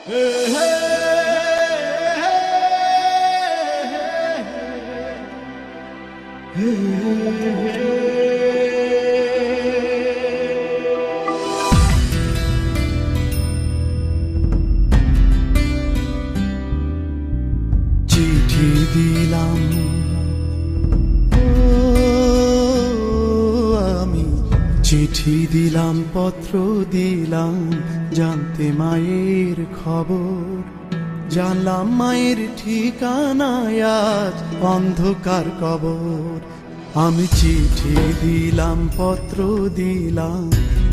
চিঠি দিলাম আমি চিঠি দিলাম, পত্র দিলাম, জানতে মায়ের খবর। জানলাম মায়ের ঠিকানায় আজ অন্ধকার কবর। আমি চিঠি দিলাম, পত্র দিলাম,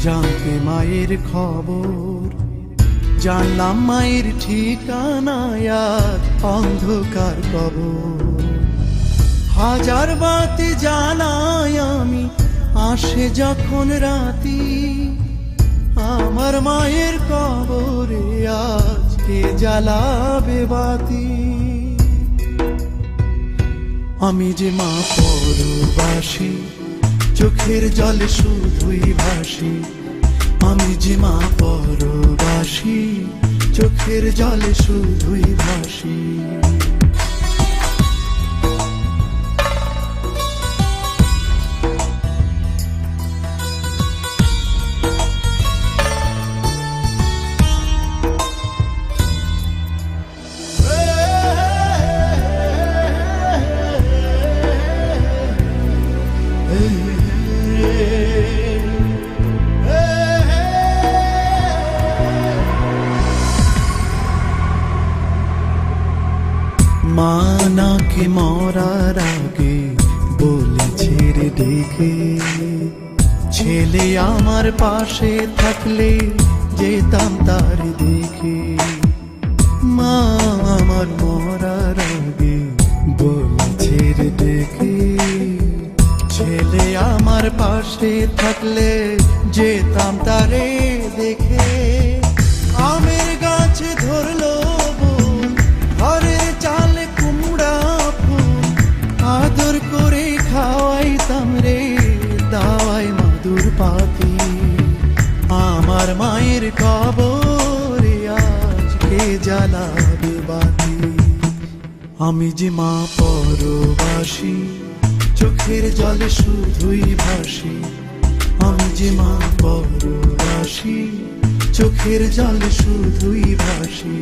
জানতে মায়ের খবর। জানলাম মায়ের ঠিকানায় আজ অন্ধকার কবর। হাজার বাতি জ্বালাই আমি, আসে যখন রাতি, আমার মায়ের কবরে আজকে জ্বালাবে বাতি। আমি যে মা পরবাসী, চোখের জলে শুধুই ভাসি। আমি যে মা পরবাসী, চোখের জলে শুধুই ভাসি। মা নাকি মরার আগে বলেছে রে ডেকে, ছেলে আমার পাশে থাকলে যেতাম তার দেখে। মা আমার মরার আগে বলেছে রে ডেকে, ছেলে আমার পাশে থাকলে যেতাম তারে দেখে। আমের গাছে ধরলো বন, ঘরের চালে কুমড়া ফুল, আদর করে খাওয়াইতাম রে দাওয়াই মাদুর পাতি। আমার মায়ের কবরে আজকে জ্বালাবে বাতি। আমি যে মা পরবাসী, চোখের জলে শুধুই ভাসি। আমি যে মা পরবাসী, চোখের জলে শুধুই ভাসি।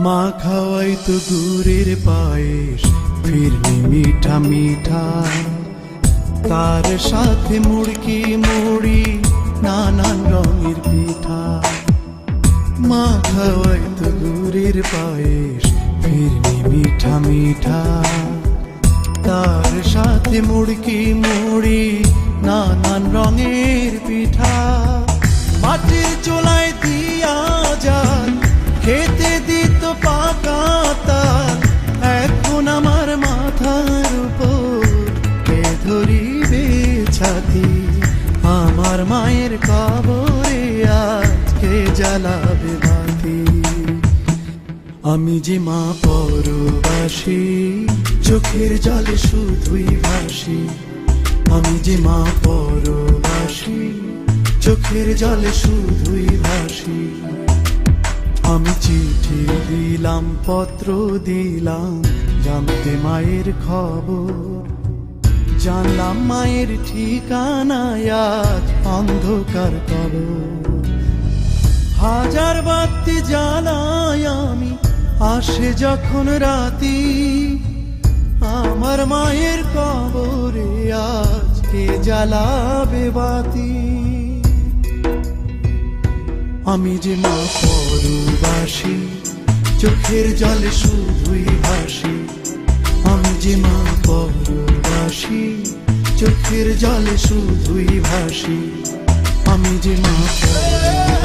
মা খাওয়াই তো গুড়ের পায়েস, ফিরনি মিঠা মিঠা, তার সাথে মুড়কি মুড়ি, নানান রঙের পিঠা। মা খাওয়াই তো গুড়ের পায়েস, ফিরনি মিঠা মিঠা, তার সাথে মুড়কি মুড়ি, নানান রঙের পিঠা। মাটির চুলায় দিয়া যান, খেতে দিত পাকা তার, এখন আমার মাথার উপর কে ধরিবে ছাতি। আমার মায়ের কবরে আজকে জ্বালাবে বাতি। আমি যে মা পরবাসী, চোখের জলে শুধুই ভাসি। আমি যে মা পরবাসী, চোখের জলে শুধুই ভাসি। আমি চিঠি দিলাম, পত্র দিলাম, জানতে মায়ের খবর। জানলাম মায়ের ঠিকানায় আজ অন্ধকার কবর। হাজার বাতি জ্বালাই আমি, আসে যখন রাতি, আমার মায়ের কবরে আজকে জ্বালাবে বাতি। আমি যে মা পরবাসী, চোখের জলে শুধুই ভাসি। আমি যে মা পরবাসী, চোখের জলে শুধুই ভাসি। আমি যে মা পরবাসী।